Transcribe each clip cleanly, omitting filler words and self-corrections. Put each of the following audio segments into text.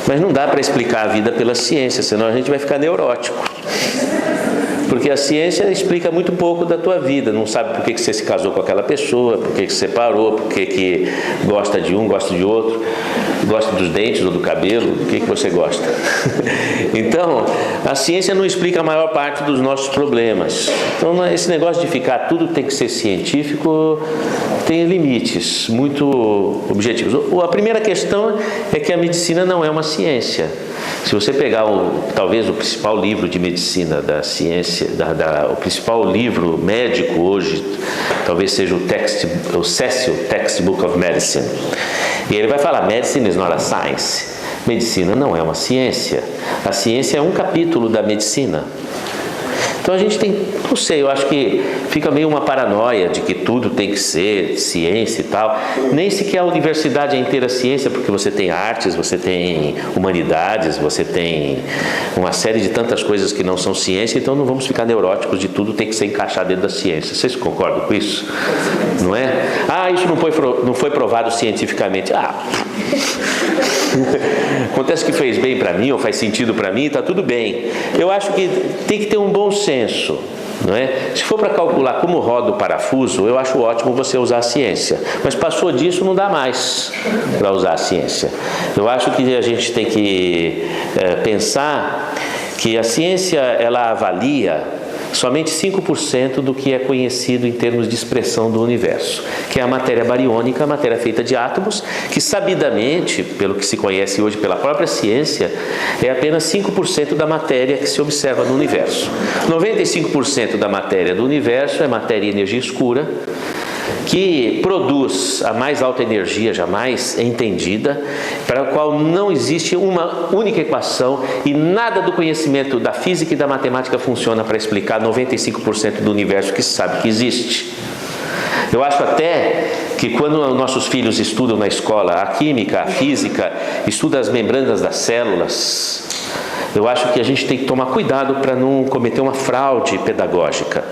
Mas não dá para explicar a vida pela ciência, senão a gente vai ficar neurótico. Porque a ciência explica muito pouco da tua vida. Não sabe por que você se casou com aquela pessoa, por que você separou, por que gosta de um, gosta de outro, gosta dos dentes ou do cabelo, do que você gosta. Então, a ciência não explica a maior parte dos nossos problemas. Então, esse negócio de ficar tudo tem que ser científico tem limites muito objetivos. A primeira questão é que a medicina não é uma ciência. Se você pegar talvez o principal livro de medicina da ciência, o principal livro médico hoje, talvez seja o Cecil Textbook of Medicine. E ele vai falar, Medicine is not a science. Medicina não é uma ciência. A ciência é um capítulo da medicina. Então a gente tem, não sei, eu acho que fica meio uma paranoia de que tudo tem que ser ciência e tal. Nem sequer a universidade é inteira ciência, porque você tem artes, você tem humanidades, você tem uma série de tantas coisas que não são ciência, então não vamos ficar neuróticos de tudo tem que ser encaixado dentro da ciência. Vocês concordam com isso? Não é? Ah, isso não foi provado cientificamente. Acontece que fez bem para mim ou faz sentido para mim, está tudo bem. Eu acho que tem que ter um bom senso, não é? Se for para calcular como roda o parafuso, eu acho ótimo você usar a ciência, mas passou disso não dá mais para usar a ciência. Eu acho que a gente tem que pensar que a ciência ela avalia somente 5% do que é conhecido em termos de expressão do universo, que é a matéria bariônica, a matéria feita de átomos, que sabidamente, pelo que se conhece hoje pela própria ciência, é apenas 5% da matéria que se observa no universo. 95% da matéria do universo é matéria e energia escura, que produz a mais alta energia jamais entendida, para a qual não existe uma única equação e nada do conhecimento da física e da matemática funciona para explicar 95% do universo que se sabe que existe. Eu acho até que quando nossos filhos estudam na escola a química, a física, estudam as membranas das células, eu acho que a gente tem que tomar cuidado para não cometer uma fraude pedagógica,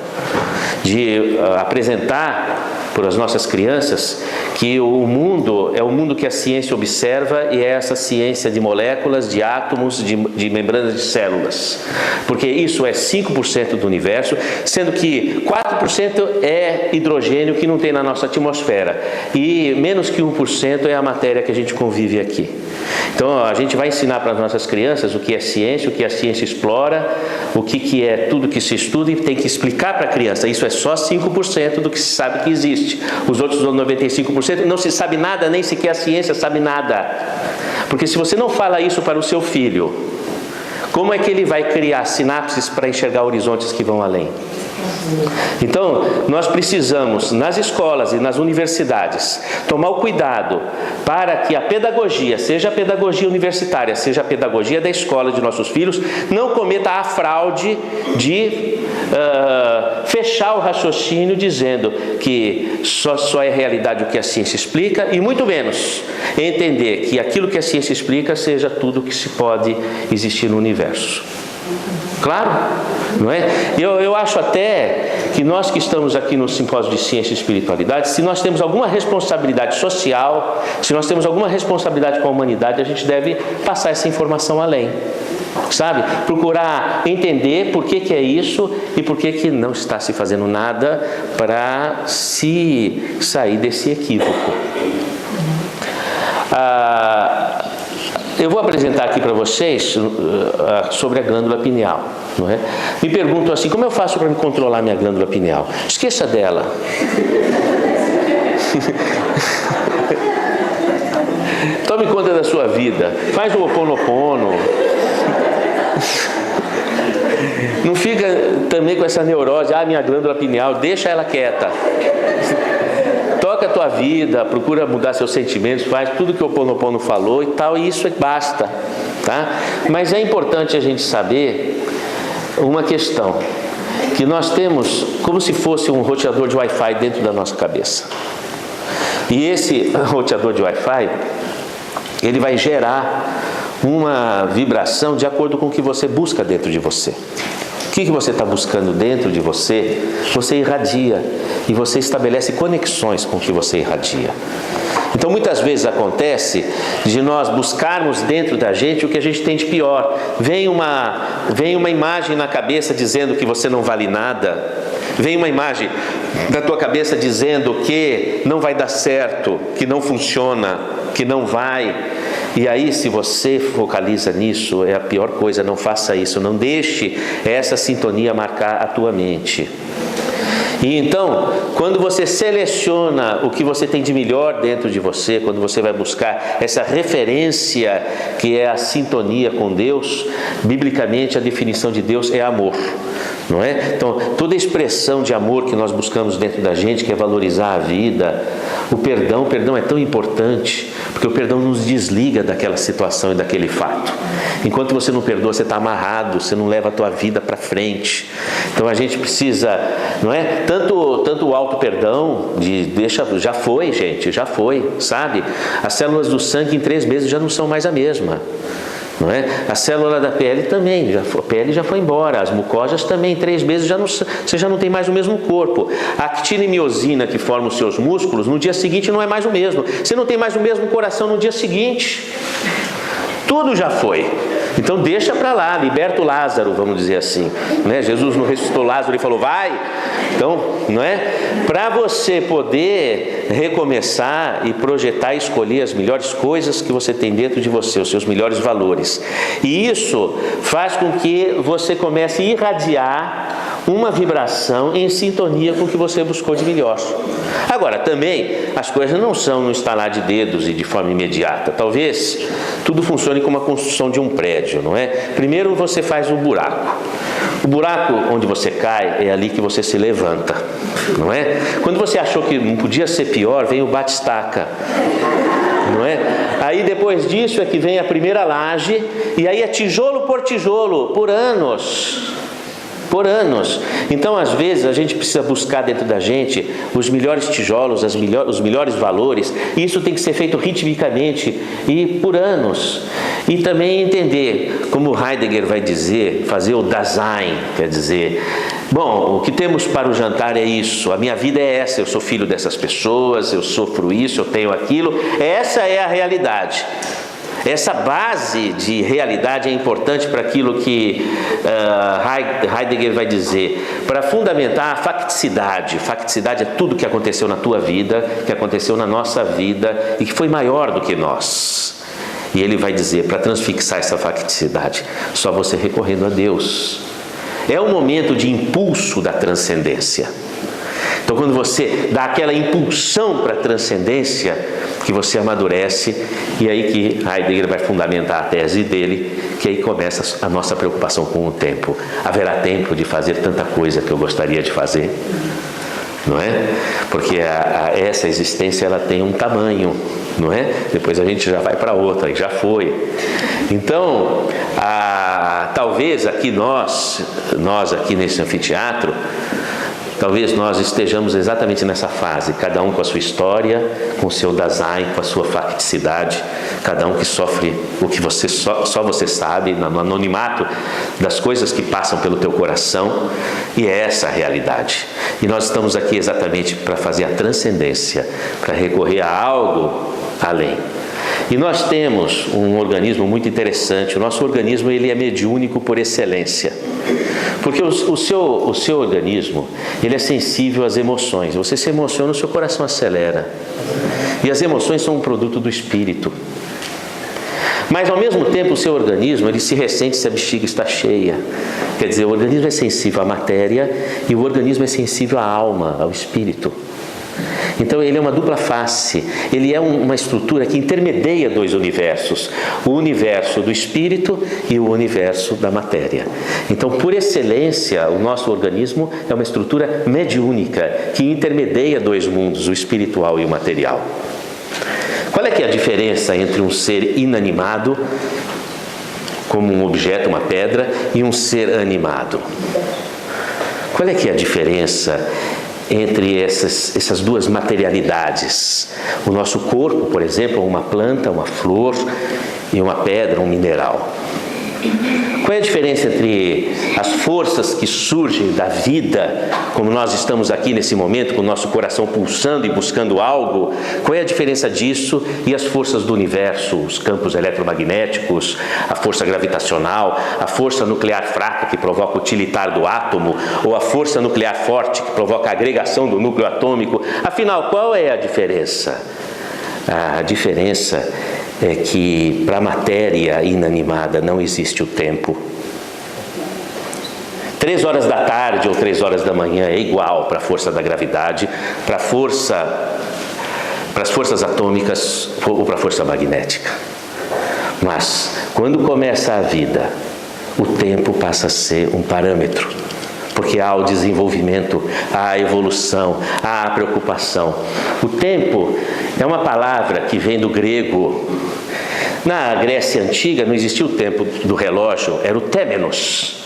de apresentar para as nossas crianças que o mundo é o mundo que a ciência observa e é essa ciência de moléculas, de átomos, de membranas de células. Porque isso é 5% do universo, sendo que 4% é hidrogênio que não tem na nossa atmosfera e menos que 1% é a matéria que a gente convive aqui. Então a gente vai ensinar para as nossas crianças o que é ciência, o que a ciência explora, o que é tudo que se estuda e tem que explicar para a criança. Isso é só 5% do que se sabe que existe. Os outros 95% não se sabe nada, nem sequer a ciência sabe nada. Porque se você não fala isso para o seu filho, como é que ele vai criar sinapses para enxergar horizontes que vão além? Então, nós precisamos, nas escolas e nas universidades, tomar o cuidado para que a pedagogia, seja a pedagogia universitária, seja a pedagogia da escola de nossos filhos, não cometa a fraude de fechar o raciocínio dizendo que só é realidade o que a ciência explica e muito menos entender que aquilo que a ciência explica seja tudo que se pode existir no universo. Claro, não é? Eu acho até que nós que estamos aqui no Simpósio de Ciência e Espiritualidade, se nós temos alguma responsabilidade social, se nós temos alguma responsabilidade com a humanidade, a gente deve passar essa informação além, sabe? Procurar entender por que é isso e por que não está se fazendo nada para se sair desse equívoco. Eu vou apresentar aqui para vocês sobre a glândula pineal, não é? Me perguntam assim, como eu faço para me controlar minha glândula pineal? Esqueça dela. Tome conta da sua vida. Faz o Ho'oponopono. Não fica também com essa neurose, minha glândula pineal, deixa ela quieta. Toca a tua vida, procura mudar seus sentimentos, faz tudo que o Ho'oponopono falou e tal, e isso basta, tá? Mas é importante a gente saber uma questão, que nós temos como se fosse um roteador de Wi-Fi dentro da nossa cabeça. E esse roteador de Wi-Fi, ele vai gerar uma vibração de acordo com o que você busca dentro de você. que você está buscando dentro de você, você irradia. E você estabelece conexões com o que você irradia. Então muitas vezes acontece de nós buscarmos dentro da gente o que a gente tem de pior. Vem uma imagem na cabeça dizendo que você não vale nada. Vem uma imagem da tua cabeça dizendo que não vai dar certo, que não funciona, que não vai. E aí, se você focaliza nisso, é a pior coisa. Não faça isso, não deixe essa sintonia marcar a tua mente. E então, quando você seleciona o que você tem de melhor dentro de você, quando você vai buscar essa referência que é a sintonia com Deus, biblicamente a definição de Deus é amor, não é? Então, toda expressão de amor que nós buscamos dentro da gente, que é valorizar a vida, o perdão é tão importante, porque o perdão nos desliga daquela situação e daquele fato. Enquanto você não perdoa, você está amarrado, você não leva a tua vida para frente. Então a gente precisa, não é? Tanto o auto-perdão, já foi, gente, já foi, sabe? As células do sangue em 3 meses já não são mais a mesma. Não é? A célula da pele também, a pele já foi embora, as mucosas também, em 3 meses você já não tem mais o mesmo corpo. A actina e miosina que formam os seus músculos, no dia seguinte não é mais o mesmo. Você não tem mais o mesmo coração no dia seguinte. Tudo já foi. Então deixa para lá, liberta o Lázaro, vamos dizer assim, né? Jesus não ressuscitou Lázaro e falou, vai. Então, não é? Para você poder recomeçar e projetar e escolher as melhores coisas que você tem dentro de você, os seus melhores valores. E isso faz com que você comece a irradiar uma vibração em sintonia com o que você buscou de melhor. Agora, também, as coisas não são no estalar de dedos e de forma imediata. Talvez tudo funcione como a construção de um prédio, não é? Primeiro você faz um buraco. O buraco onde você cai é ali que você se levanta, não é? Quando você achou que não podia ser pior, vem o bate-estaca, não é? Aí depois disso é que vem a primeira laje, e aí é tijolo por tijolo, por anos. Então, às vezes, a gente precisa buscar dentro da gente os melhores tijolos, os melhores valores, e isso tem que ser feito ritmicamente e por anos. E também entender, como Heidegger vai dizer, fazer o Dasein, quer dizer, bom, o que temos para o jantar é isso, a minha vida é essa, eu sou filho dessas pessoas, eu sofro isso, eu tenho aquilo, essa é a realidade. Essa base de realidade é importante para aquilo que Heidegger vai dizer, para fundamentar a facticidade. Facticidade é tudo que aconteceu na tua vida, que aconteceu na nossa vida e que foi maior do que nós. E ele vai dizer, para transfixar essa facticidade, só você recorrendo a Deus. É o momento de impulso da transcendência. Então, quando você dá aquela impulsão para a transcendência, que você amadurece, e aí que Heidegger vai fundamentar a tese dele, que aí começa a nossa preocupação com o tempo. Haverá tempo de fazer tanta coisa que eu gostaria de fazer, não é? Porque essa existência ela tem um tamanho, não é? Depois a gente já vai para outra, e já foi. Então, talvez aqui nós aqui nesse anfiteatro, talvez nós estejamos exatamente nessa fase, cada um com a sua história, com o seu Dasein, com a sua facticidade, cada um que sofre o que você só você sabe, no anonimato das coisas que passam pelo teu coração, e é essa a realidade. E nós estamos aqui exatamente para fazer a transcendência, para recorrer a algo além. E nós temos um organismo muito interessante. O nosso organismo ele é mediúnico por excelência. Porque o seu organismo ele é sensível às emoções. Você se emociona, o seu coração acelera. E as emoções são um produto do espírito. Mas ao mesmo tempo o seu organismo ele se ressente se a bexiga está cheia. Quer dizer, o organismo é sensível à matéria e o organismo é sensível à alma, ao espírito. Então ele é uma dupla face, ele é uma estrutura que intermedia 2 universos, o universo do espírito e o universo da matéria. Então, por excelência, o nosso organismo é uma estrutura mediúnica que intermedia 2 mundos, o espiritual e o material. Qual é que é a diferença entre um ser inanimado, como um objeto, uma pedra, e um ser animado? Qual é que é a diferença entre essas 2 materialidades? O nosso corpo, por exemplo, uma planta, uma flor, e uma pedra, um mineral. Qual é a diferença entre as forças que surgem da vida, como nós estamos aqui nesse momento, com o nosso coração pulsando e buscando algo? Qual é a diferença disso e as forças do universo, os campos eletromagnéticos, a força gravitacional, a força nuclear fraca que provoca o tilitar do átomo, ou a força nuclear forte que provoca a agregação do núcleo atômico? Afinal, qual é a diferença? A diferença é que para a matéria inanimada não existe o tempo. 3 horas da tarde ou 3 horas da manhã é igual para a força da gravidade, para as forças atômicas ou para a força magnética. Mas quando começa a vida, o tempo passa a ser um parâmetro, porque há o desenvolvimento, há a evolução, há a preocupação. O tempo é uma palavra que vem do grego. Na Grécia Antiga não existia o tempo do relógio, era o témenos.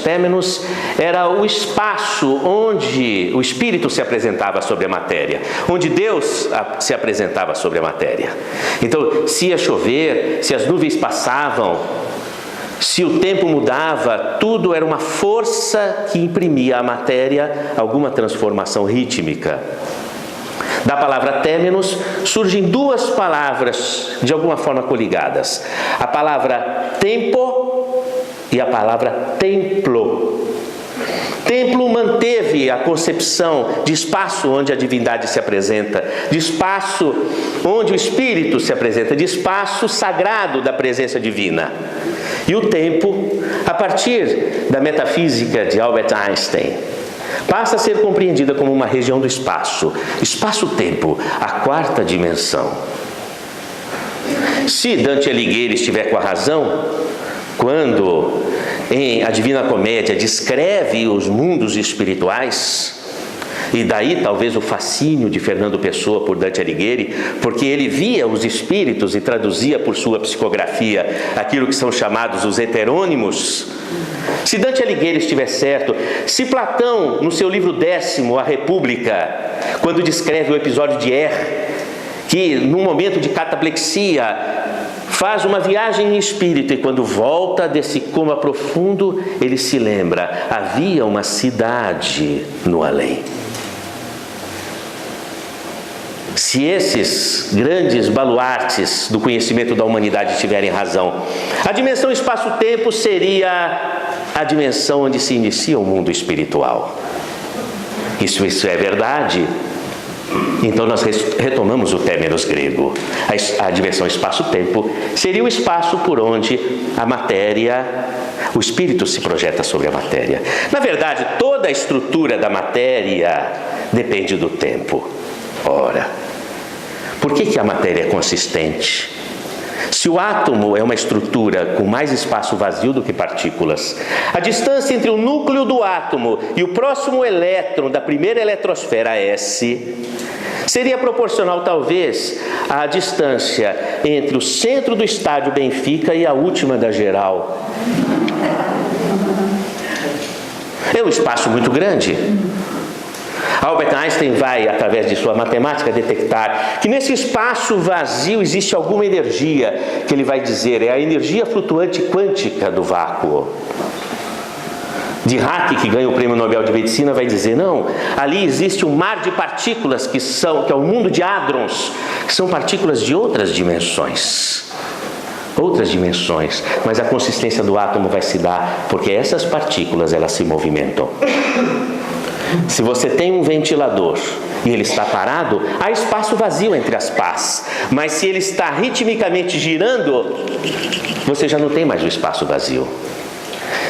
Témenos era o espaço onde o Espírito se apresentava sobre a matéria, onde Deus se apresentava sobre a matéria. Então, se ia chover, se as nuvens passavam, se o tempo mudava, tudo era uma força que imprimia à matéria alguma transformação rítmica. Da palavra témenos surgem 2 palavras de alguma forma coligadas: a palavra tempo e a palavra templo. Templo manteve a concepção de espaço onde a divindade se apresenta, de espaço onde o Espírito se apresenta, de espaço sagrado da presença divina. E o tempo, a partir da metafísica de Albert Einstein, passa a ser compreendida como uma região do espaço, espaço-tempo, a 4ª dimensão. Se Dante Alighieri estiver com a razão, quando em A Divina Comédia descreve os mundos espirituais, e daí talvez o fascínio de Fernando Pessoa por Dante Alighieri, porque ele via os espíritos e traduzia por sua psicografia aquilo que são chamados os heterônimos. Se Dante Alighieri estiver certo, se Platão, no seu livro 10º, A República, quando descreve o episódio de que num momento de cataplexia faz uma viagem em espírito e quando volta desse coma profundo, ele se lembra, havia uma cidade no além. Se esses grandes baluartes do conhecimento da humanidade tiverem razão, a dimensão espaço-tempo seria a dimensão onde se inicia o mundo espiritual. Isso é verdade. Então nós retomamos o témenos grego. A dimensão espaço-tempo seria o espaço por onde a matéria, o espírito se projeta sobre a matéria. Na verdade, toda a estrutura da matéria depende do tempo. Ora, por que a matéria é consistente? Se o átomo é uma estrutura com mais espaço vazio do que partículas, a distância entre o núcleo do átomo e o próximo elétron da primeira eletrosfera S seria proporcional, talvez, à distância entre o centro do estádio Benfica e a última da geral. É um espaço muito grande. Albert Einstein vai, através de sua matemática, detectar que nesse espaço vazio existe alguma energia, que ele vai dizer, é a energia flutuante quântica do vácuo. Dirac, que ganha o Prêmio Nobel de Medicina, vai dizer, não, ali existe um mar de partículas que é o mundo de hadrons, que são partículas de outras dimensões, mas a consistência do átomo vai se dar porque essas partículas, elas se movimentam. Se você tem um ventilador e ele está parado, há espaço vazio entre as pás. Mas se ele está ritmicamente girando, você já não tem mais o espaço vazio.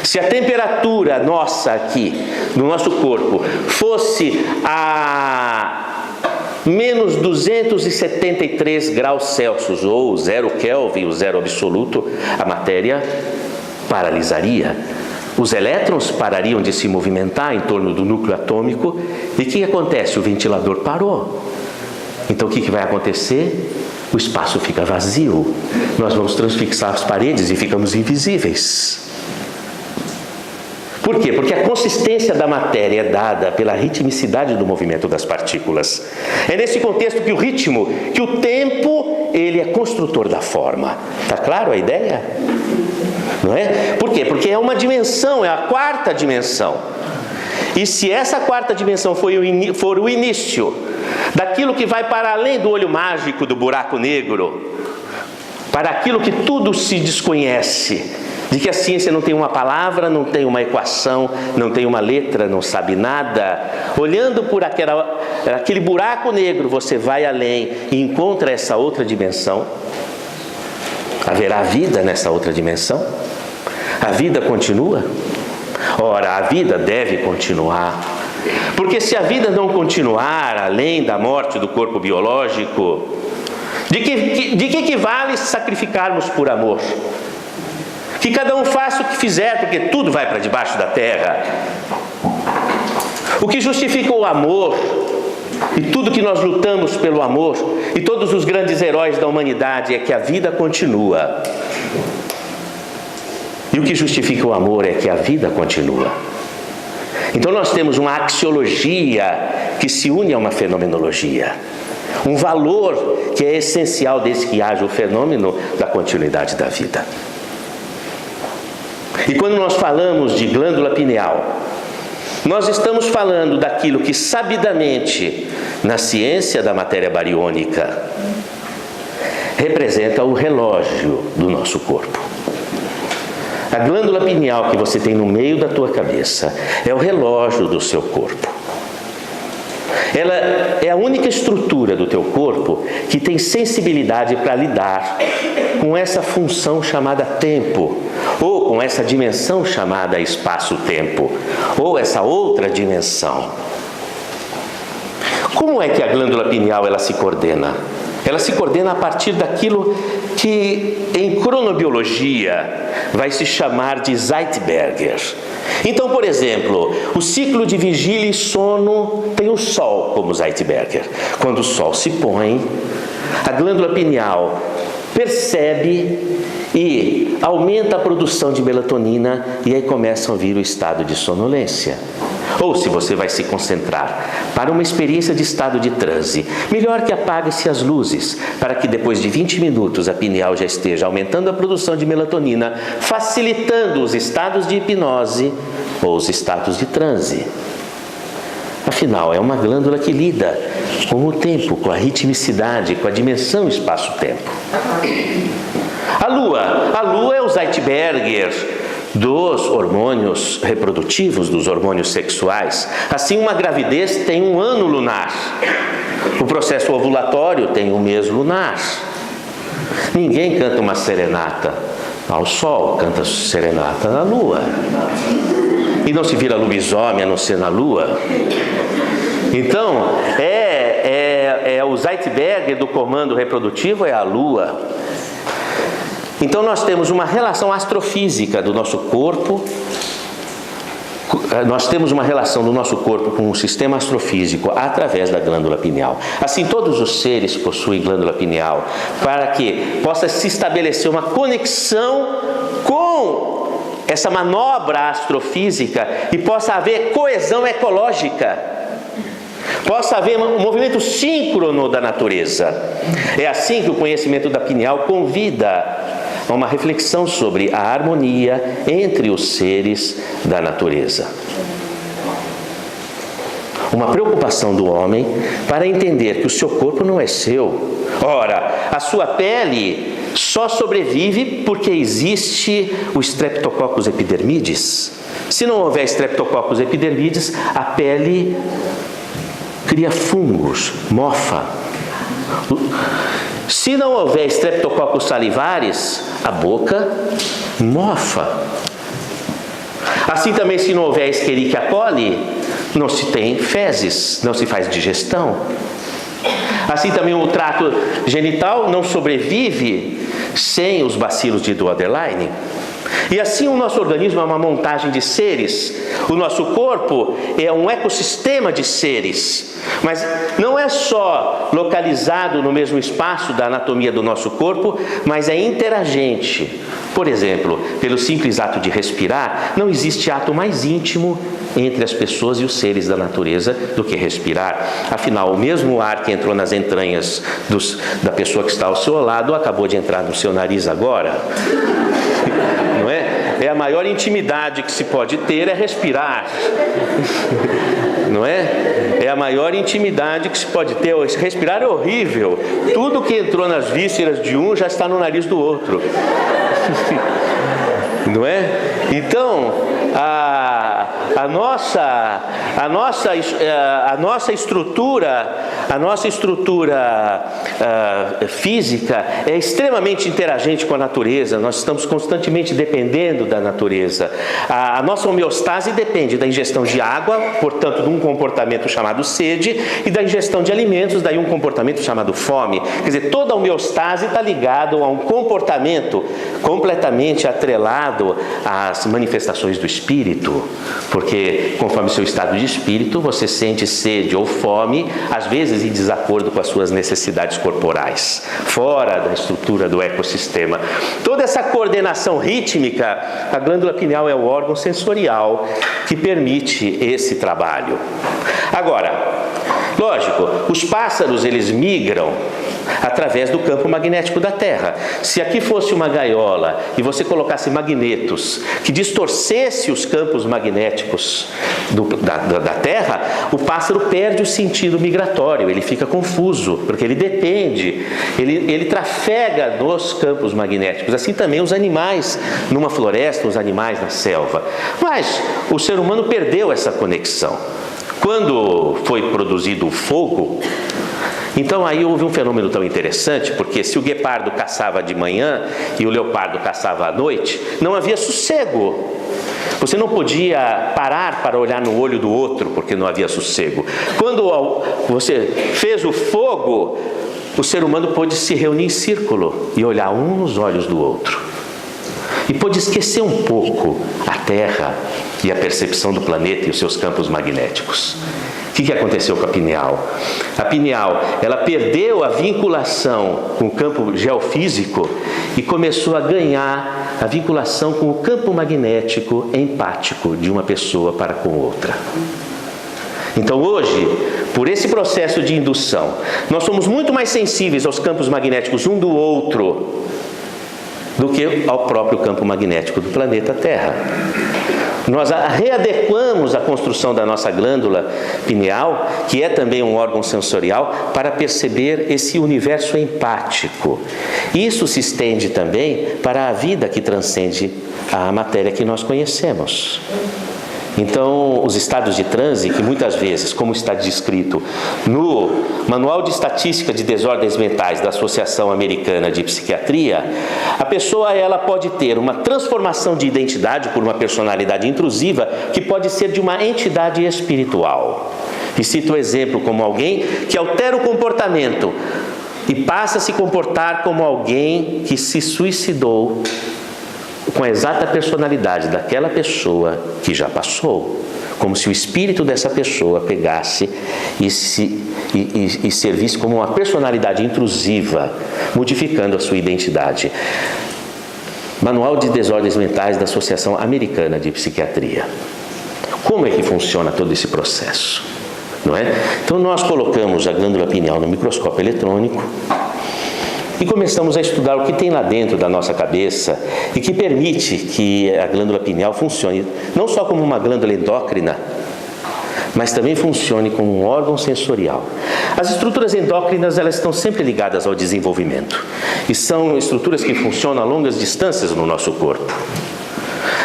Se a temperatura nossa aqui, no nosso corpo, fosse a menos 273 graus Celsius, ou 0 Kelvin, o zero absoluto, a matéria paralisaria. Os elétrons parariam de se movimentar em torno do núcleo atômico. E o que acontece? O ventilador parou. Então o que vai acontecer? O espaço fica vazio. Nós vamos transfixar as paredes e ficamos invisíveis. Por quê? Porque a consistência da matéria é dada pela ritmicidade do movimento das partículas. É nesse contexto que que o tempo, ele é construtor da forma. Está claro a ideia? não é? Por quê? Porque é uma dimensão, é a quarta dimensão. E se essa quarta dimensão for o início daquilo que vai para além do olho mágico do buraco negro, para aquilo que tudo se desconhece, de que a ciência não tem uma palavra, não tem uma equação, não tem uma letra, não sabe nada, olhando por aquele buraco negro, você vai além e encontra essa outra dimensão. Haverá vida nessa outra dimensão? A vida continua? Ora, a vida deve continuar. Porque se a vida não continuar além da morte do corpo biológico, de que vale sacrificarmos por amor? Que cada um faça o que fizer, porque tudo vai para debaixo da terra. O que justifica o amor, e tudo que nós lutamos pelo amor, e todos os grandes heróis da humanidade, é que a vida continua. E o que justifica o amor é que a vida continua. Então nós temos uma axiologia que se une a uma fenomenologia. Um valor que é essencial desde que haja o fenômeno da continuidade da vida. E quando nós falamos de glândula pineal, nós estamos falando daquilo que sabidamente, na ciência da matéria bariônica, representa o relógio do nosso corpo. A glândula pineal que você tem no meio da tua cabeça é o relógio do seu corpo. Ela é a única estrutura do teu corpo que tem sensibilidade para lidar com essa função chamada tempo, ou com essa dimensão chamada espaço-tempo, ou essa outra dimensão. Como é que a glândula pineal ela se coordena? Ela se coordena a partir daquilo que em cronobiologia vai se chamar de Zeitberger. Então, por exemplo, o ciclo de vigília e sono tem o Sol como Zeitberger. Quando o Sol se põe, a glândula pineal percebe e aumenta a produção de melatonina e aí começa a vir o estado de sonolência. Ou se você vai se concentrar para uma experiência de estado de transe, melhor que apague-se as luzes, para que depois de 20 minutos a pineal já esteja aumentando a produção de melatonina, facilitando os estados de hipnose ou os estados de transe. Afinal, é uma glândula que lida com o tempo, com a ritmicidade, com a dimensão espaço-tempo. A Lua é o Zeitberger dos hormônios reprodutivos, dos hormônios sexuais. Assim, uma gravidez tem um ano lunar. O processo ovulatório tem um mês lunar. Ninguém canta uma serenata ao sol, canta serenata na Lua. E não se vira lobisomem a não ser na Lua. Então, o Zeitberger do comando reprodutivo é a Lua. Então nós temos uma relação astrofísica do nosso corpo, nós temos uma relação do nosso corpo com o sistema astrofísico através da glândula pineal. Assim, todos os seres possuem glândula pineal para que possa se estabelecer uma conexão com essa manobra astrofísica e possa haver coesão ecológica. Possa haver um movimento síncrono da natureza. É assim que o conhecimento da pineal convida a uma reflexão sobre a harmonia entre os seres da natureza. Uma preocupação do homem para entender que o seu corpo não é seu. Ora, a sua pele só sobrevive porque existe o Streptococcus epidermidis. Se não houver Streptococcus epidermidis, a pele cria fungos, mofa. Se não houver Streptococcus salivaris, a boca mofa. Assim também, se não houver Escherichia coli, não se tem fezes, não se faz digestão. Assim também o trato genital não sobrevive sem os bacilos de Duoderline. E assim o nosso organismo é uma montagem de seres. O nosso corpo é um ecossistema de seres. Mas não é só localizado no mesmo espaço da anatomia do nosso corpo, mas é interagente. Por exemplo, pelo simples ato de respirar, não existe ato mais íntimo entre as pessoas e os seres da natureza do que respirar. Afinal, o mesmo ar que entrou nas entranhas da pessoa que está ao seu lado acabou de entrar no seu nariz agora. Não é? maior intimidade que se pode ter é respirar. Não é? É a maior intimidade que se pode ter. Respirar é horrível. Tudo que entrou nas vísceras de um já está no nariz do outro. Não é? Então, a nossa estrutura física é extremamente interagente com a natureza. Nós estamos constantemente dependendo da natureza. A nossa homeostase depende da ingestão de água, portanto, de um comportamento chamado sede, e da ingestão de alimentos, daí um comportamento chamado fome. Quer dizer, toda a homeostase está ligada a um comportamento completamente atrelado às manifestações do espírito, porque conforme seu estado de espírito, você sente sede ou fome, às vezes em desacordo com as suas necessidades corporais, fora da estrutura do ecossistema. Toda essa coordenação rítmica, a glândula pineal é o órgão sensorial que permite esse trabalho. Agora, lógico, os pássaros eles migram através do campo magnético da Terra. Se aqui fosse uma gaiola e você colocasse magnetos que distorcesse os campos magnéticos da Terra, o pássaro perde o sentido migratório, ele fica confuso, porque ele depende, ele trafega nos campos magnéticos. Assim também os animais numa floresta, os animais na selva. Mas o ser humano perdeu essa conexão. Quando foi produzido o fogo, então aí houve um fenômeno tão interessante, porque se o guepardo caçava de manhã e o leopardo caçava à noite, não havia sossego. Você não podia parar para olhar no olho do outro, porque não havia sossego. Quando você fez o fogo, o ser humano pôde se reunir em círculo e olhar um nos olhos do outro. E pôde esquecer um pouco a Terra e a percepção do planeta e os seus campos magnéticos. O que aconteceu com a pineal? A pineal, ela perdeu a vinculação com o campo geofísico e começou a ganhar a vinculação com o campo magnético empático de uma pessoa para com outra. Então hoje, por esse processo de indução, nós somos muito mais sensíveis aos campos magnéticos um do outro do que ao próprio campo magnético do planeta Terra. Nós readequamos a construção da nossa glândula pineal, que é também um órgão sensorial, para perceber esse universo empático. Isso se estende também para a vida que transcende a matéria que nós conhecemos. Então, os estados de transe, que muitas vezes, como está descrito no Manual de Estatística de Desordens Mentais da Associação Americana de Psiquiatria, a pessoa ela pode ter uma transformação de identidade por uma personalidade intrusiva que pode ser de uma entidade espiritual. E cito o exemplo como alguém que altera o comportamento e passa a se comportar como alguém que se suicidou com a exata personalidade daquela pessoa que já passou, como se o espírito dessa pessoa pegasse e servisse como uma personalidade intrusiva, modificando a sua identidade. Manual de Desordens Mentais da Associação Americana de Psiquiatria. Como é que funciona todo esse processo? Não é? Então nós colocamos a glândula pineal no microscópio eletrônico e começamos a estudar o que tem lá dentro da nossa cabeça e que permite que a glândula pineal funcione não só como uma glândula endócrina, mas também funcione como um órgão sensorial. As estruturas endócrinas, elas estão sempre ligadas ao desenvolvimento e são estruturas que funcionam a longas distâncias no nosso corpo.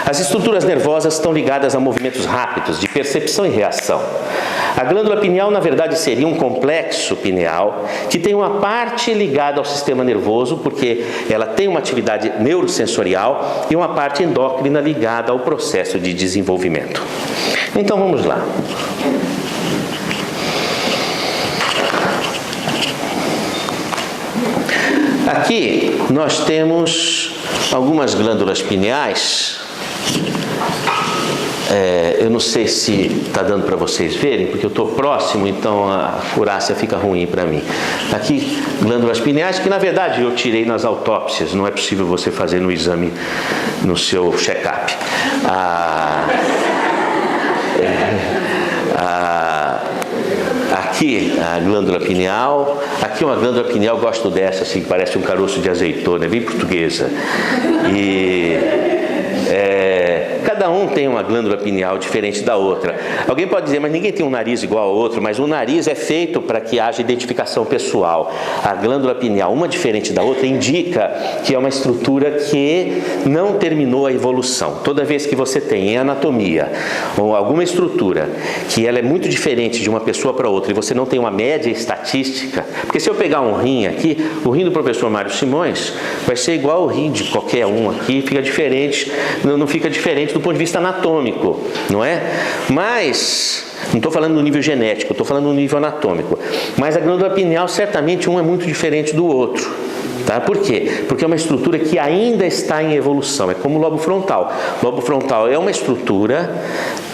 As estruturas nervosas estão ligadas a movimentos rápidos de percepção e reação. A glândula pineal, na verdade, seria um complexo pineal que tem uma parte ligada ao sistema nervoso, porque ela tem uma atividade neurosensorial, e uma parte endócrina ligada ao processo de desenvolvimento. Então vamos lá. Aqui nós temos algumas glândulas pineais. Eu não sei se está dando para vocês verem, porque eu estou próximo, então a acurácia fica ruim para mim. Aqui, glândulas pineais, que na verdade eu tirei nas autópsias, não é possível você fazer no exame, no seu check-up. Aqui a glândula pineal, aqui uma glândula pineal, gosto dessa, assim, que parece um caroço de azeitona, é bem portuguesa. E Cada um tem uma glândula pineal diferente da outra. Alguém pode dizer, mas ninguém tem um nariz igual ao outro, mas o nariz é feito para que haja identificação pessoal. A glândula pineal, uma diferente da outra, indica que é uma estrutura que não terminou a evolução. Toda vez que você tem em anatomia ou alguma estrutura que ela é muito diferente de uma pessoa para outra e você não tem uma média estatística, porque se eu pegar um rim aqui, o rim do professor Mário Simões vai ser igual ao rim de qualquer um aqui, fica diferente, não fica diferente do ponto de vista anatômico, não é? Mas, não estou falando no nível genético, estou falando no nível anatômico, mas a glândula pineal, certamente um é muito diferente do outro. Tá? Por quê? Porque é uma estrutura que ainda está em evolução, é como o lobo frontal. O lobo frontal é uma estrutura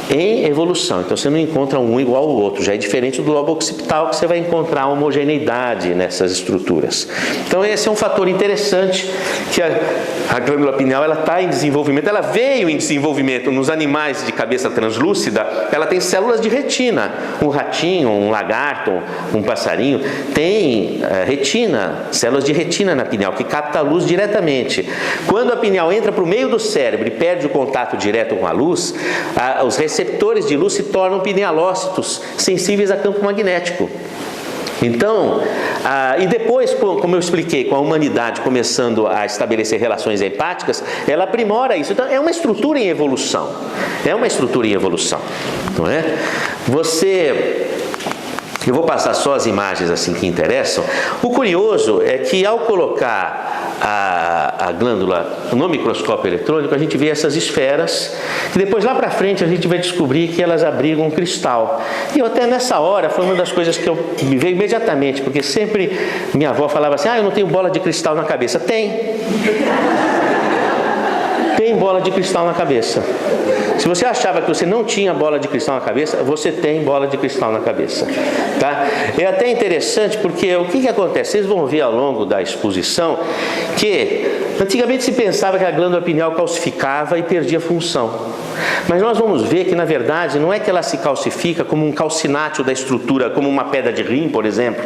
em evolução, então você não encontra um igual ao outro, já é diferente do lobo occipital, que você vai encontrar homogeneidade nessas estruturas. Então esse é um fator interessante, que a glândula pineal está em desenvolvimento, ela veio em desenvolvimento nos animais de cabeça translúcida, ela tem células de retina, um ratinho, um lagarto, um passarinho, tem retina, células de retina na pineal, que capta a luz diretamente. Quando a pineal entra para o meio do cérebro e perde o contato direto com a luz, os receptores de luz se tornam pinealócitos, sensíveis a campo magnético. Então, e depois, como eu expliquei, com a humanidade começando a estabelecer relações empáticas, ela aprimora isso. Então, é uma estrutura em evolução. É uma estrutura em evolução, não é? Eu vou passar só as imagens assim que interessam. O curioso é que ao colocar a glândula no microscópio eletrônico, a gente vê essas esferas, e depois lá para frente a gente vai descobrir que elas abrigam um cristal. E eu até nessa hora, foi uma das coisas que me veio imediatamente, porque sempre minha avó falava assim, eu não tenho bola de cristal na cabeça. Tem bola de cristal na cabeça. Se você achava que você não tinha bola de cristal na cabeça, você tem bola de cristal na cabeça. Tá? É até interessante porque o que acontece? Vocês vão ver ao longo da exposição que antigamente se pensava que a glândula pineal calcificava e perdia função. Mas nós vamos ver que, na verdade, não é que ela se calcifica como um calcinátil da estrutura, como uma pedra de rim, por exemplo.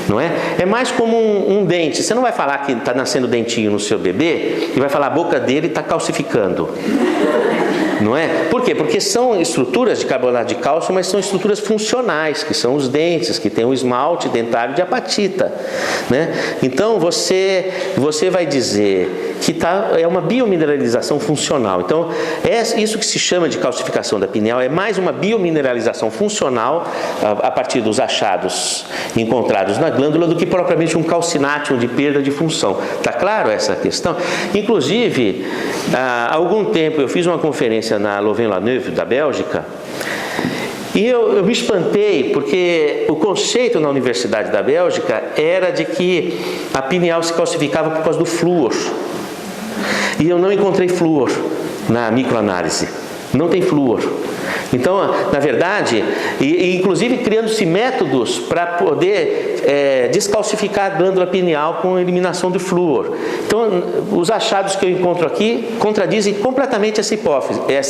Não é? É mais como um dente. Você não vai falar que está nascendo dentinho no seu bebê e vai falar a boca dele está calcificando. Não é? Por quê? Porque são estruturas de carbonato de cálcio, mas são estruturas funcionais, que são os dentes, que tem o esmalte dentário de apatita. Né? Então, você vai dizer que é uma biomineralização funcional. Então, isso que se chama de calcificação da pineal é mais uma biomineralização funcional a partir dos achados encontrados na glândula do que propriamente um calcinátil de perda de função. Está claro essa questão? Inclusive, há algum tempo eu fiz uma conferência na Louvain-la-Neuve, da Bélgica, e eu me espantei, porque o conceito na Universidade da Bélgica era de que a pineal se calcificava por causa do flúor. E eu não encontrei flúor na microanálise. Não tem flúor. Então, na verdade, inclusive criando-se métodos para poder descalcificar a glândula pineal com a eliminação do flúor. Então, os achados que eu encontro aqui contradizem completamente essa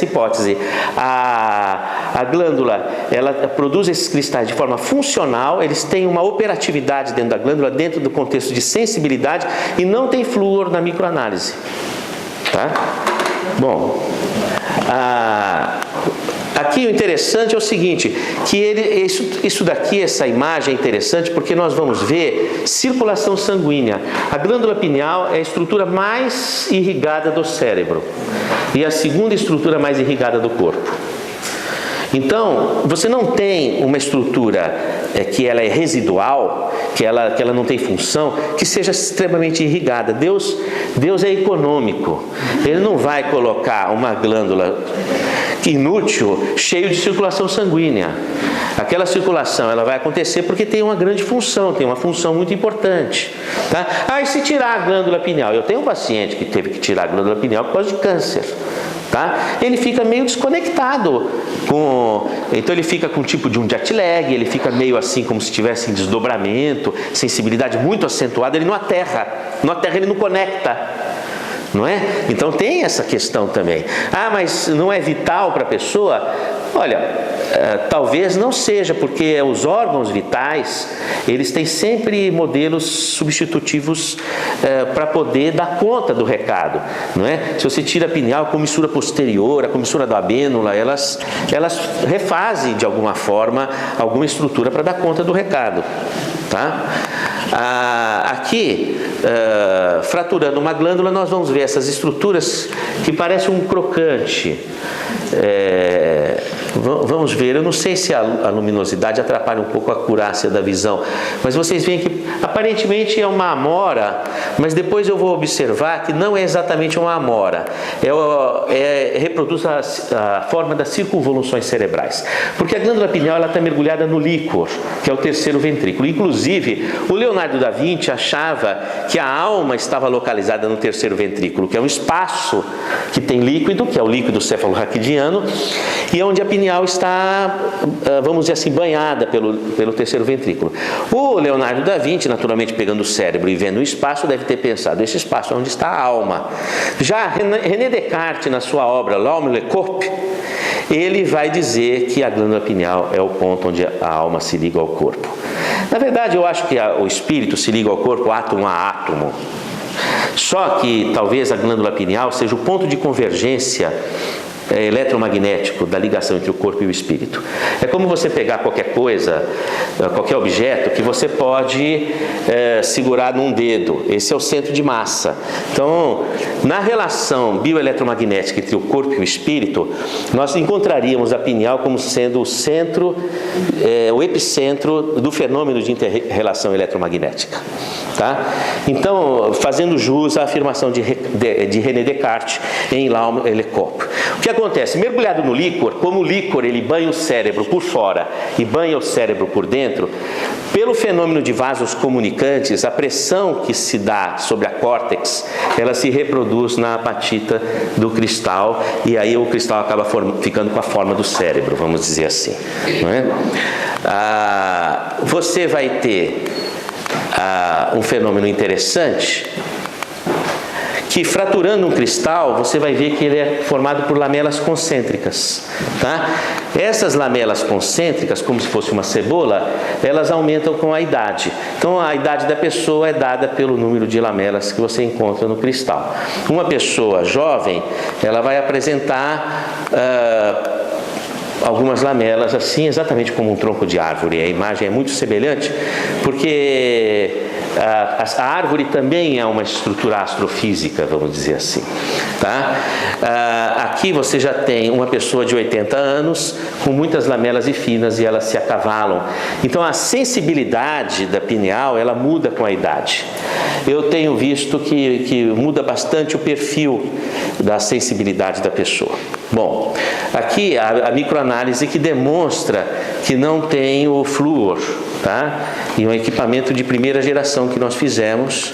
hipótese. A glândula, ela produz esses cristais de forma funcional, eles têm uma operatividade dentro da glândula, dentro do contexto de sensibilidade, e não tem flúor na microanálise. Tá? Bom, aqui o interessante é o seguinte, que isso daqui, essa imagem é interessante porque nós vamos ver circulação sanguínea. A glândula pineal é a estrutura mais irrigada do cérebro e a segunda estrutura mais irrigada do corpo. Então, você não tem uma estrutura que ela é residual, que ela não tem função, que seja extremamente irrigada. Deus é econômico. Ele não vai colocar uma glândula inútil, cheio de circulação sanguínea. Aquela circulação ela vai acontecer porque tem uma grande função, tem uma função muito importante. Tá? E se tirar a glândula pineal? Eu tenho um paciente que teve que tirar a glândula pineal por causa de câncer. Tá? Ele fica meio desconectado então ele fica com um tipo de um jet lag, ele fica meio assim como se tivesse em desdobramento, sensibilidade muito acentuada, ele não aterra, ele não conecta, não é? Então tem essa questão também. Mas não é vital para a pessoa? Olha, talvez não seja, porque os órgãos vitais, eles têm sempre modelos substitutivos para poder dar conta do recado, não é? Se você tira a pineal, a comissura posterior, a comissura da abênula, elas refazem de alguma forma alguma estrutura para dar conta do recado, tá? Aqui, fraturando uma glândula, nós vamos ver essas estruturas que parecem um crocante. Vamos ver, eu não sei se a luminosidade atrapalha um pouco a acurácia da visão, mas vocês veem que aparentemente é uma amora, mas depois eu vou observar que não é exatamente uma amora, reproduz a forma das circunvoluções cerebrais, porque a glândula pineal está mergulhada no líquor, que é o terceiro ventrículo. Inclusive, o Leonardo da Vinci achava que a alma estava localizada no terceiro ventrículo, que é um espaço que tem líquido, que é o líquido cefalorraquidiano, e onde a pineal está, vamos dizer assim, banhada pelo terceiro ventrículo. O Leonardo da Vinci, naturalmente pegando o cérebro e vendo o espaço, deve ter pensado, esse espaço é onde está a alma. Já René Descartes, na sua obra L'Homme le Corps, ele vai dizer que a glândula pineal é o ponto onde a alma se liga ao corpo. Na verdade, eu acho que o espírito se liga ao corpo átomo a átomo. Só que talvez a glândula pineal seja o ponto de convergência eletromagnético da ligação entre o corpo e o espírito. É como você pegar qualquer coisa, qualquer objeto que você pode segurar num dedo. Esse é o centro de massa. Então, na relação bioeletromagnética entre o corpo e o espírito, nós encontraríamos a pineal como sendo o centro, o epicentro do fenômeno de inter-relação eletromagnética. Tá? Então, fazendo jus à afirmação de René Descartes em L'Homme le Corps. O que acontece? Mergulhado no líquor, como o líquor ele banha o cérebro por fora e banha o cérebro por dentro, pelo fenômeno de vasos comunicantes, a pressão que se dá sobre a córtex, ela se reproduz na apatita do cristal, e aí o cristal acaba ficando com a forma do cérebro, vamos dizer assim. Não é? Você vai ter um fenômeno interessante, que fraturando um cristal, você vai ver que ele é formado por lamelas concêntricas, tá? Essas lamelas concêntricas, como se fosse uma cebola, elas aumentam com a idade. Então, a idade da pessoa é dada pelo número de lamelas que você encontra no cristal. Uma pessoa jovem, ela vai apresentar algumas lamelas assim, exatamente como um tronco de árvore. A imagem é muito semelhante, porque a árvore também é uma estrutura astrofísica, vamos dizer assim. Tá? Aqui você já tem uma pessoa de 80 anos com muitas lamelas e finas, e elas se acavalam. Então a sensibilidade da pineal, ela muda com a idade. Eu tenho visto que muda bastante o perfil da sensibilidade da pessoa. Bom, aqui a microanálise que demonstra que não tem o flúor, tá? E um equipamento de primeira geração que nós fizemos.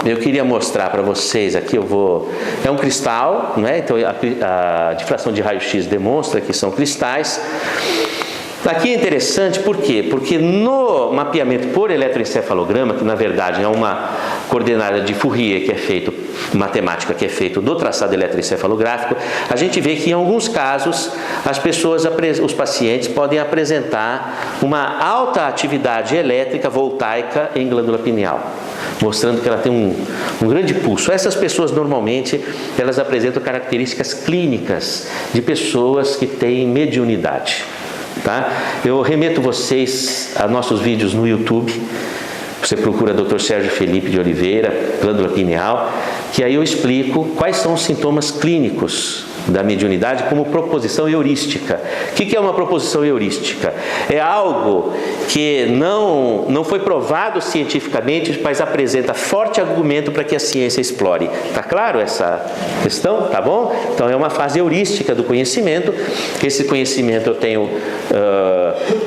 Eu queria mostrar para vocês aqui, é um cristal, né? Então a difração de raio-x demonstra que são cristais. Aqui é interessante, por quê? Porque no mapeamento por eletroencefalograma, que na verdade é uma coordenada de Fourier que é feito, matemática que é feito do traçado eletroencefalográfico, a gente vê que em alguns casos os pacientes podem apresentar uma alta atividade elétrica voltaica em glândula pineal, mostrando que ela tem um grande pulso. Essas pessoas normalmente elas apresentam características clínicas de pessoas que têm mediunidade. Tá? Eu remeto vocês a nossos vídeos no YouTube. Você procura Dr. Sérgio Felipe de Oliveira, glândula pineal, que aí eu explico quais são os sintomas clínicos da mediunidade como proposição heurística. O que é uma proposição heurística? É algo que não foi provado cientificamente, mas apresenta forte argumento para que a ciência explore. Tá claro essa questão? Tá bom? Então é uma fase heurística do conhecimento. Esse conhecimento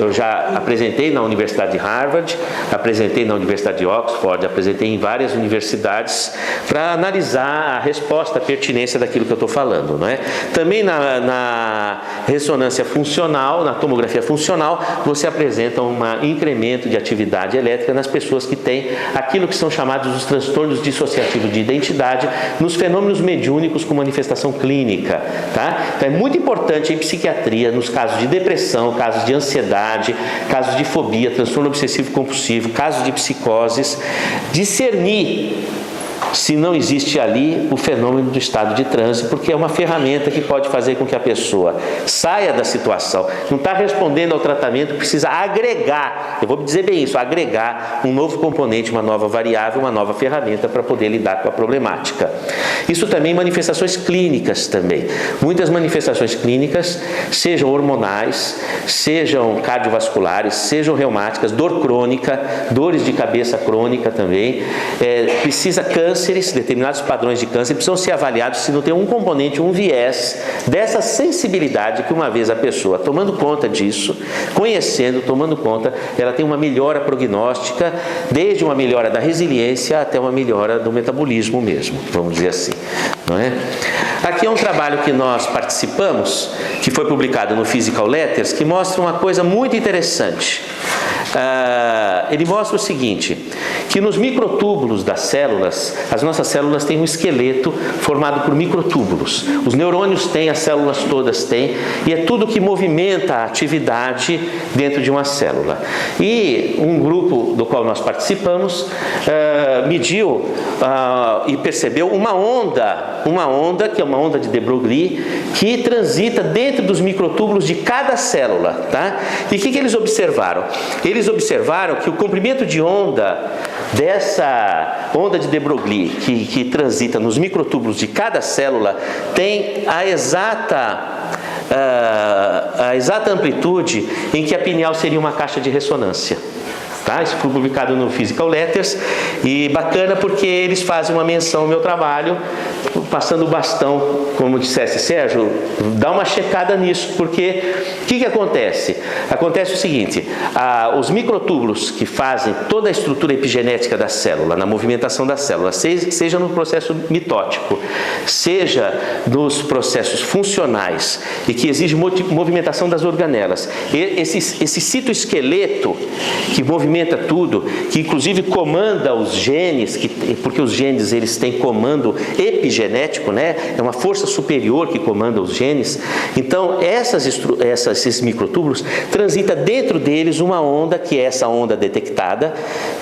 eu já apresentei na Universidade de Harvard, apresentei na Universidade de Oxford, apresentei em várias universidades para analisar a resposta, a pertinência daquilo que eu estou falando, não é? Também na ressonância funcional, na tomografia funcional, você apresenta um incremento de atividade elétrica nas pessoas que têm aquilo que são chamados os transtornos dissociativos de identidade, nos fenômenos mediúnicos com manifestação clínica, tá? Então é muito importante em psiquiatria, nos casos de depressão, casos de ansiedade, casos de fobia, transtorno obsessivo compulsivo, casos de psicoses, discernir se não existe ali o fenômeno do estado de transe, porque é uma ferramenta que pode fazer com que a pessoa saia da situação. Não está respondendo ao tratamento, precisa agregar, eu vou dizer bem isso, agregar um novo componente, uma nova variável, uma nova ferramenta para poder lidar com a problemática. Isso também manifestações clínicas também. Muitas manifestações clínicas, sejam hormonais, sejam cardiovasculares, sejam reumáticas, dor crônica, dores de cabeça crônica também, precisa cânceres, determinados padrões de câncer precisam ser avaliados se não tem um componente, um viés dessa sensibilidade que uma vez a pessoa tomando conta disso, conhecendo, tomando conta, ela tem uma melhora prognóstica, desde uma melhora da resiliência até uma melhora do metabolismo mesmo, vamos dizer assim, não é? Aqui é um trabalho que nós participamos, que foi publicado no Physical Letters, que mostra uma coisa muito interessante. Ele mostra o seguinte, que nos microtúbulos das células, as nossas células têm um esqueleto formado por microtúbulos. Os neurônios têm, as células todas têm, e é tudo que movimenta a atividade dentro de uma célula. E um grupo do qual nós participamos mediu e percebeu uma onda que é uma onda de de Broglie, que transita dentro dos microtúbulos de cada célula, tá? E o que eles observaram? Eles observaram que o comprimento de onda dessa onda de Broglie que transita nos microtúbulos de cada célula tem a exata amplitude em que a pineal seria uma caixa de ressonância. Tá? Isso foi publicado no Physical Letters e bacana porque eles fazem uma menção ao meu trabalho, passando o bastão, como dissesse Sérgio, dá uma checada nisso, porque o que acontece? Acontece o seguinte, os microtúbulos que fazem toda a estrutura epigenética da célula, na movimentação da célula, seja no processo mitótico, seja nos processos funcionais e que exige movimentação das organelas, esse citoesqueleto que movimenta tudo, que inclusive comanda os genes, porque os genes eles têm comando epigenético, né? É uma força superior que comanda os genes. Então esses microtúbulos transita dentro deles uma onda, que é essa onda detectada,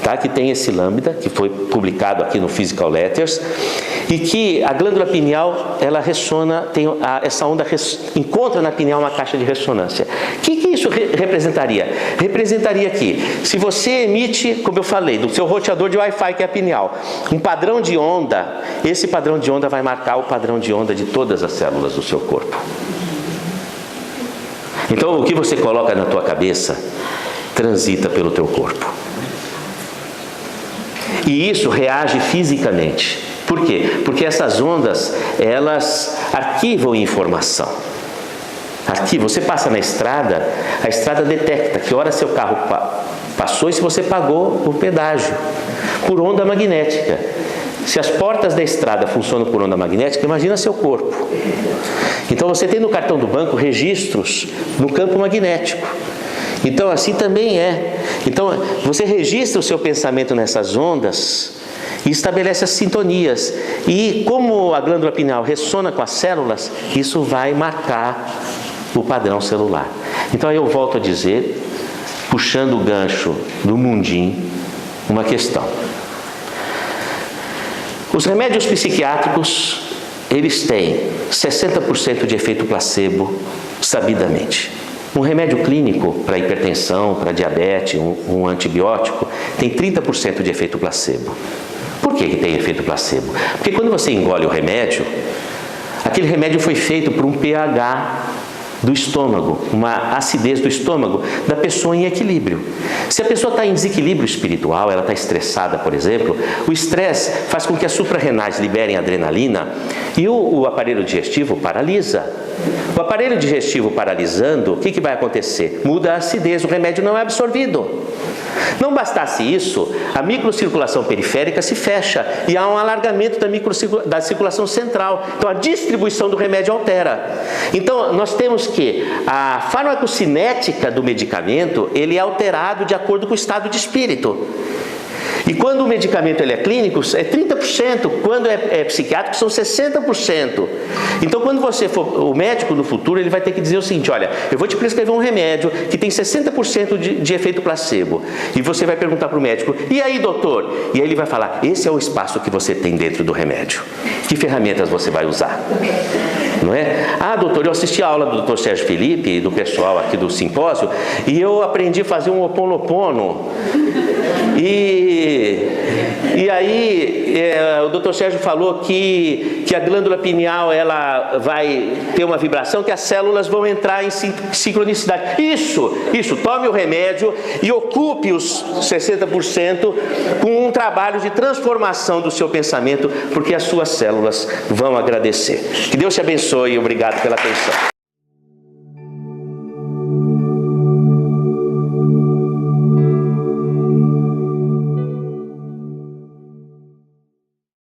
tá? Que tem esse lambda, que foi publicado aqui no Physical Letters, e que a glândula pineal ela ressona, essa onda encontra na pineal uma caixa de ressonância. O que isso representaria? Representaria que, se você emite, como eu falei, do seu roteador de Wi-Fi, que é a pineal, um padrão de onda, esse padrão de onda vai marcar o padrão de onda de todas as células do seu corpo. Então, o que você coloca na tua cabeça transita pelo teu corpo. E isso reage fisicamente. Por quê? Porque essas ondas, elas arquivam informação. Você passa na estrada, a estrada detecta que hora seu carro passou e se você pagou o pedágio, por onda magnética. Se as portas da estrada funcionam por onda magnética, imagina seu corpo. Então você tem no cartão do banco registros no campo magnético. Então assim também é. Então você registra o seu pensamento nessas ondas e estabelece as sintonias. E como a glândula pineal ressona com as células, isso vai marcar o padrão celular. Então eu volto a dizer, puxando o gancho do mundinho, uma questão. Os remédios psiquiátricos, eles têm 60% de efeito placebo, sabidamente. Um remédio clínico para hipertensão, para diabetes, um antibiótico, tem 30% de efeito placebo. Por que tem efeito placebo? Porque quando você engole o remédio, aquele remédio foi feito por um pH do estômago, uma acidez do estômago da pessoa em equilíbrio. Se a pessoa está em desequilíbrio espiritual, ela está estressada, por exemplo, o estresse faz com que as suprarrenais liberem adrenalina e o aparelho digestivo paralisa. O aparelho digestivo paralisando, o que vai acontecer? Muda a acidez, o remédio não é absorvido. Não bastasse isso, a microcirculação periférica se fecha e há um alargamento da circulação central. Então a distribuição do remédio altera. Então nós temos que a farmacocinética do medicamento, ele é alterado de acordo com o estado de espírito. E quando o medicamento ele é clínico, é 30%, quando é psiquiátrico, são 60%. Então, quando você for, o médico no futuro, ele vai ter que dizer o seguinte: olha, eu vou te prescrever um remédio que tem 60% de efeito placebo. E você vai perguntar para o médico: e aí, doutor? E aí ele vai falar: esse é o espaço que você tem dentro do remédio. Que ferramentas você vai usar? Não é? Ah, doutor, eu assisti a aula do doutor Sérgio Felipe e do pessoal aqui do simpósio e eu aprendi a fazer um Ho'oponopono. E aí o doutor Sérgio falou que a glândula pineal ela vai ter uma vibração, que as células vão entrar em sincronicidade. Isso, tome o remédio e ocupe os 60% com um trabalho de transformação do seu pensamento, porque as suas células vão agradecer. Que Deus te abençoe e obrigado pela atenção.